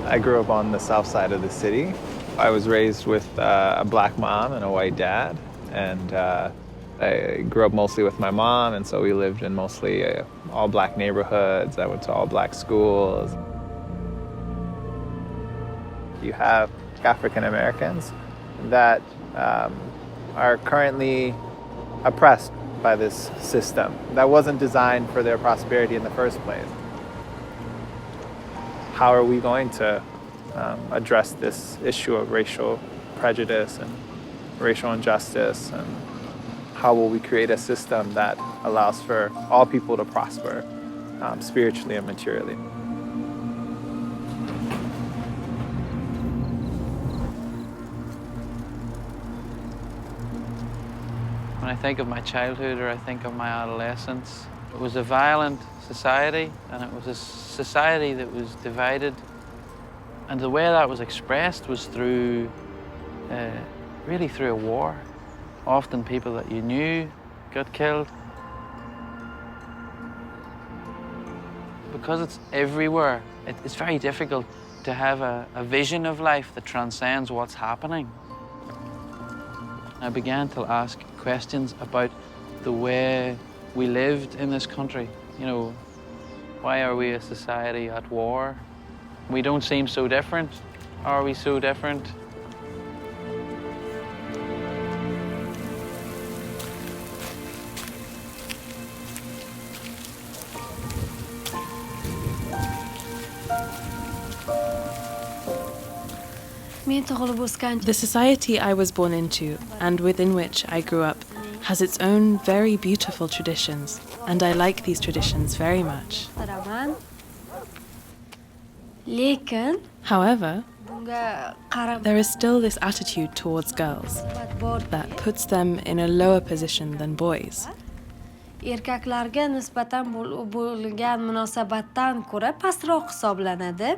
I grew up on the south side of the city. I was raised with a black mom and a white dad, and I grew up mostly with my mom, and so we lived in mostly all black neighborhoods. I went to all black schools. You have African Americans that are currently oppressed by this system that wasn't designed for their prosperity in the first place. How are we going to address this issue of racial prejudice and racial injustice, and how will we create a system that allows for all people to prosper spiritually and materially? When I think of my childhood or I think of my adolescence, it was a violent society, and it was a society that was divided. And the way that was expressed was through, really through a war. Often people that you knew got killed. Because it's everywhere, it's very difficult to have a vision of life that transcends what's happening. I began to ask questions about the way we lived in this country. You know, why are we a society at war? We don't seem so different. Are we so different? The society I was born into, and within which I grew up, has its own very beautiful traditions, and I like these traditions very much. However, there is still this attitude towards girls that puts them in a lower position than boys. Erkaklarga nisbatan bo'lgan munosabatdan ko'ra pastroq hisoblanadi.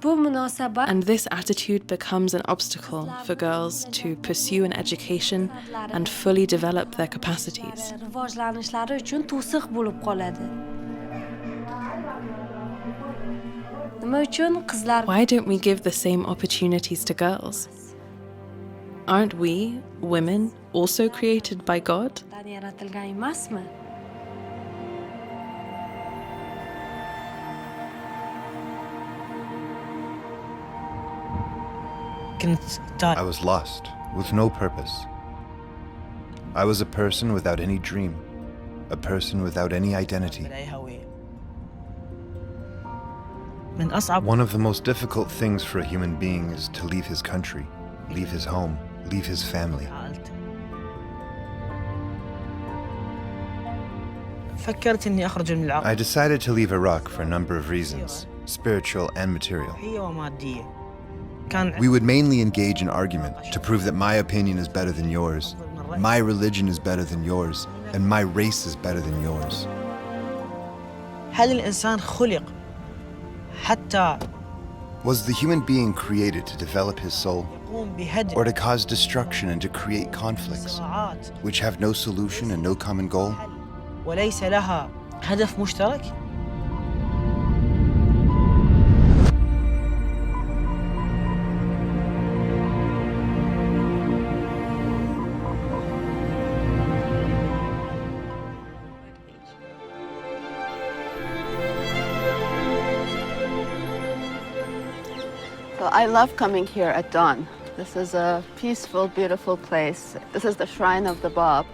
And this attitude becomes an obstacle for girls to pursue an education and fully develop their capacities. Rivojlanishlari uchun to'siq bo'lib qoladi. Nima uchun qizlar? Why don't we give the same opportunities to girls? Aren't we, women, also created by God? Yaratilgan emasmi? I was lost, with no purpose. I was a person without any dream, a person without any identity. One of the most difficult things for a human being is to leave his country, leave his home, leave his family. I decided to leave Iraq for a number of reasons, spiritual and material. We would mainly engage in argument to prove that my opinion is better than yours, my religion is better than yours, and my race is better than yours. Was the human being created to develop his soul, or to cause destruction and to create conflicts, which have no solution and no common goal? I love coming here at dawn. This is a peaceful, beautiful place. This is the shrine of the Bab,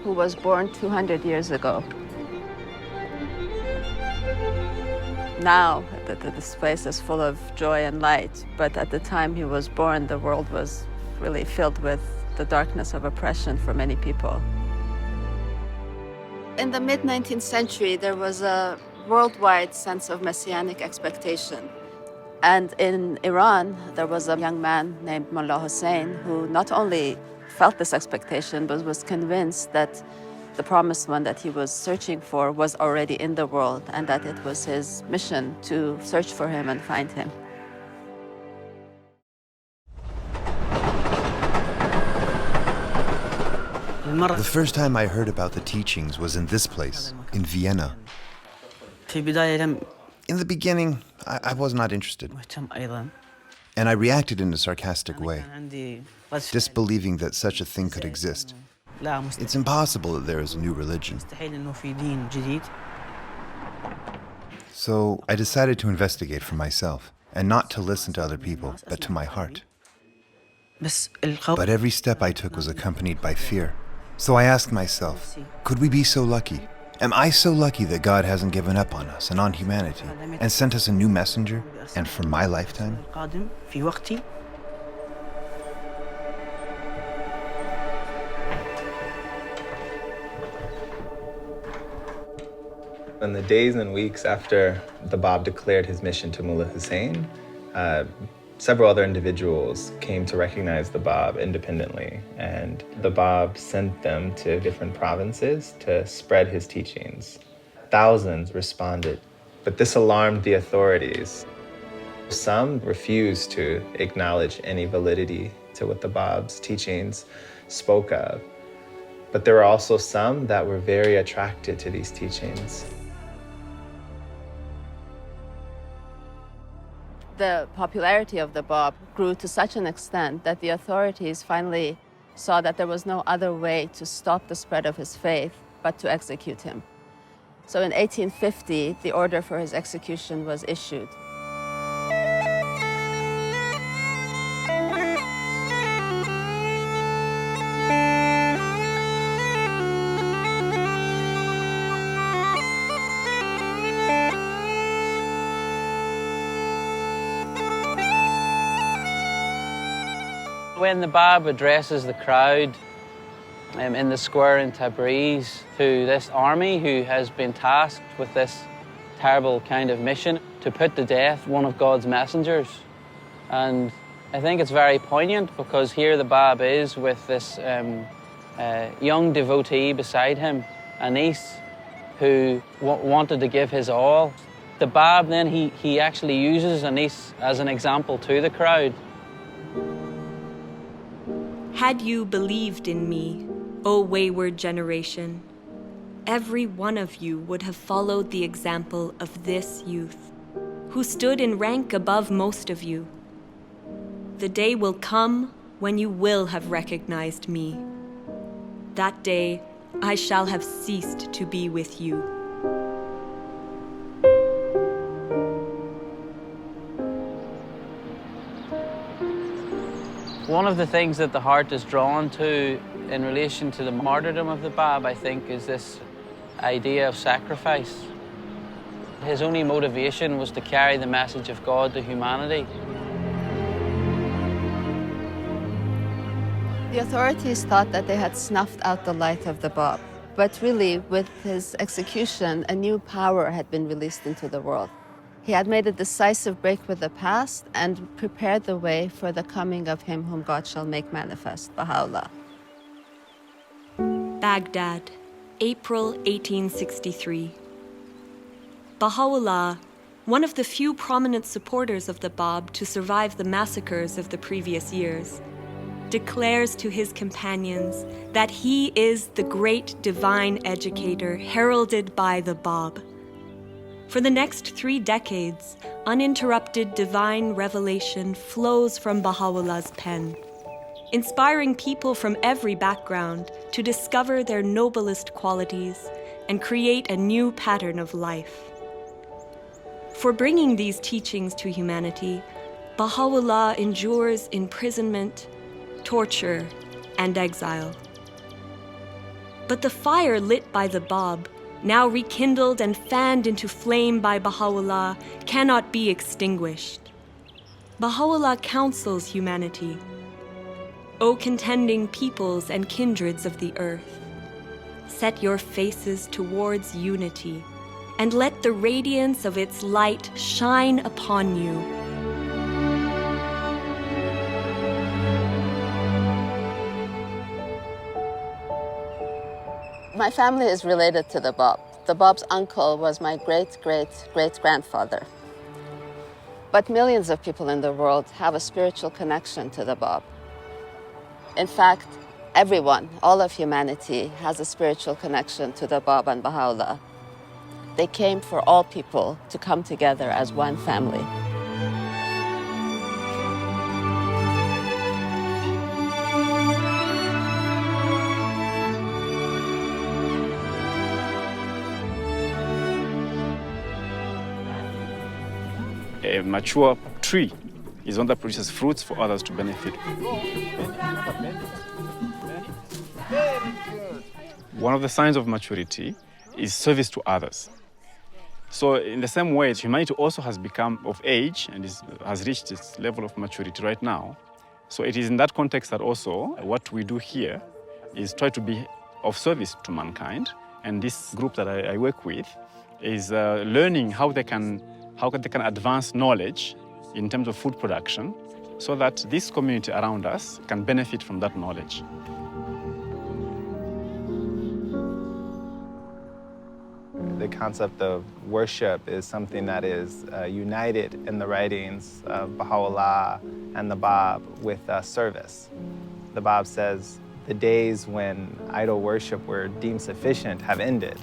who was born 200 years ago. Now, this place is full of joy and light, but at the time he was born, the world was really filled with the darkness of oppression for many people. In the mid-19th century, there was a worldwide sense of messianic expectation. And in Iran, there was a young man named Mullah Hussein who not only felt this expectation, but was convinced that the promised one that he was searching for was already in the world, and that it was his mission to search for him and find him. The first time I heard about the teachings was in this place, in Vienna. In the beginning, I was not interested. And I reacted in a sarcastic way, disbelieving that such a thing could exist. It's impossible that there is a new religion. So I decided to investigate for myself, and not to listen to other people, but to my heart. But every step I took was accompanied by fear. So I asked myself, could we be so lucky? Am I so lucky that God hasn't given up on us and on humanity, and sent us a new messenger, and for my lifetime? In the days and weeks after the Bab declared his mission to Mullah Hussein, several other individuals came to recognize the Bab independently, and the Bab sent them to different provinces to spread his teachings. Thousands responded, but this alarmed the authorities. Some refused to acknowledge any validity to what the Bab's teachings spoke of, but there were also some that were very attracted to these teachings. The popularity of the Bab grew to such an extent that the authorities finally saw that there was no other way to stop the spread of his faith but to execute him. So in 1850, the order for his execution was issued. When the Bab addresses the crowd in the square in Tabriz to this army who has been tasked with this terrible kind of mission to put to death one of God's messengers. And I think it's very poignant because here the Bab is with this young devotee beside him, Anis, who wanted to give his all. The Bab then, he actually uses Anis as an example to the crowd. Had you believed in me, O wayward generation, every one of you would have followed the example of this youth, who stood in rank above most of you. The day will come when you will have recognized me. That day, I shall have ceased to be with you. One of the things that the heart is drawn to in relation to the martyrdom of the Bab, I think, is this idea of sacrifice. His only motivation was to carry the message of God to humanity. The authorities thought that they had snuffed out the light of the Bab, but really, with his execution, a new power had been released into the world. He had made a decisive break with the past and prepared the way for the coming of him whom God shall make manifest, Baha'u'llah. Baghdad, April 1863. Baha'u'llah, one of the few prominent supporters of the Bab to survive the massacres of the previous years, declares to his companions that he is the great divine educator heralded by the Bab. For the next 3 decades, uninterrupted divine revelation flows from Baha'u'llah's pen, inspiring people from every background to discover their noblest qualities and create a new pattern of life. For bringing these teachings to humanity, Baha'u'llah endures imprisonment, torture, and exile. But the fire lit by the Bab, now rekindled and fanned into flame by Baha'u'llah, cannot be extinguished. Baha'u'llah counsels humanity. O contending peoples and kindreds of the earth, set your faces towards unity, and let the radiance of its light shine upon you. My family is related to the Bab. The Bab's uncle was my great-great-great-grandfather. But millions of people in the world have a spiritual connection to the Bab. In fact, everyone, all of humanity, has a spiritual connection to the Bab and Baha'u'llah. They came for all people to come together as one family. A mature tree is one that produces fruits for others to benefit. One of the signs of maturity is service to others. So in the same way, humanity also has become of age and has reached its level of maturity right now. So it is in that context that also what we do here is try to be of service to mankind. And this group that I work with is learning how they can advance knowledge in terms of food production so that this community around us can benefit from that knowledge. The concept of worship is something that is united in the writings of Baha'u'llah and the Bab with service. The Bab says the days when idol worship were deemed sufficient have ended,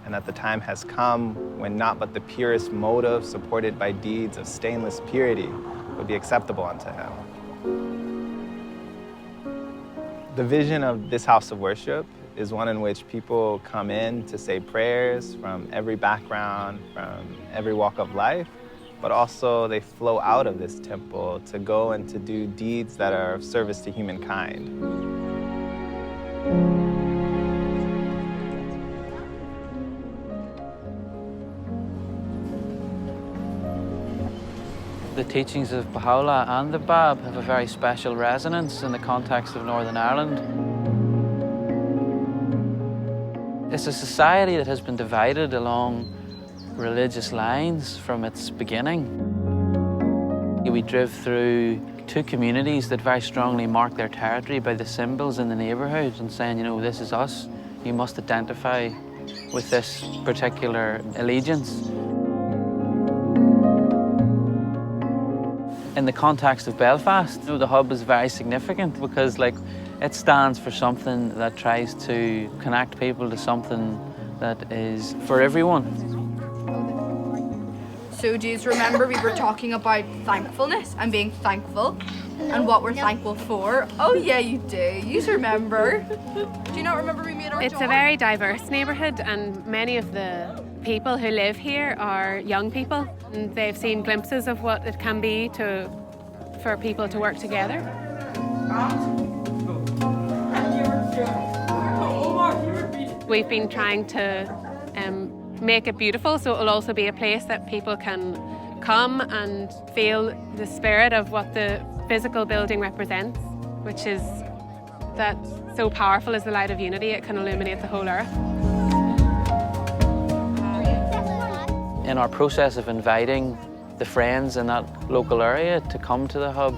and that the time has come when not but the purest motive supported by deeds of stainless purity would be acceptable unto him. The vision of this house of worship is one in which people come in to say prayers from every background, from every walk of life, but also they flow out of this temple to go and to do deeds that are of service to humankind. The teachings of Baha'u'llah and the Bab have a very special resonance in the context of Northern Ireland. It's a society that has been divided along religious lines from its beginning. We drove through two communities that very strongly mark their territory by the symbols in the neighbourhood and saying, you know, this is us. You must identify with this particular allegiance. In the context of Belfast, you know, the hub is very significant because, like, it stands for something that tries to connect people to something that is for everyone. So do you remember we were talking about thankfulness and being thankful and what we're thankful for? Oh yeah, you do. You remember. Do you not remember we made our It's a very diverse neighbourhood, and many of the people who live here are young people, and they've seen glimpses of what it can be for people to work together. We've been trying to make it beautiful, so it'll also be a place that people can come and feel the spirit of what the physical building represents, which is that so powerful is the light of unity, it can illuminate the whole earth. In our process of inviting the friends in that local area to come to the hub,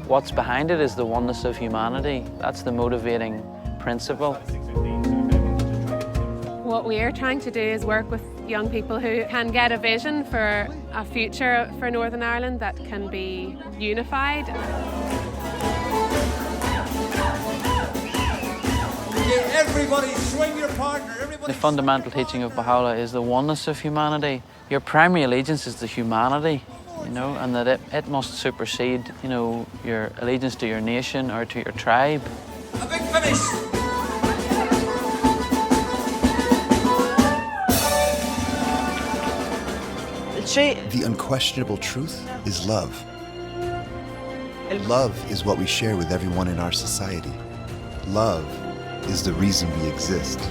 what's behind it is the oneness of humanity. That's the motivating principle. What we're trying to do is work with young people who can get a vision for a future for Northern Ireland that can be unified. Okay, everybody swing your partner. The fundamental teaching of Baha'u'llah is the oneness of humanity. Your primary allegiance is to humanity, you know, and that it must supersede, you know, your allegiance to your nation or to your tribe. A big finish. The unquestionable truth is love. Love is what we share with everyone in our society. Love is the reason we exist.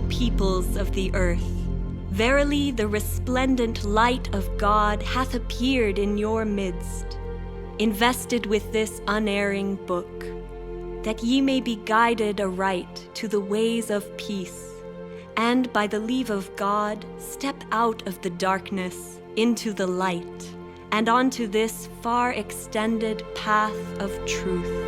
Peoples of the earth, verily the resplendent light of God hath appeared in your midst, invested with this unerring book, that ye may be guided aright to the ways of peace, and by the leave of God step out of the darkness into the light, and onto this far extended path of truth.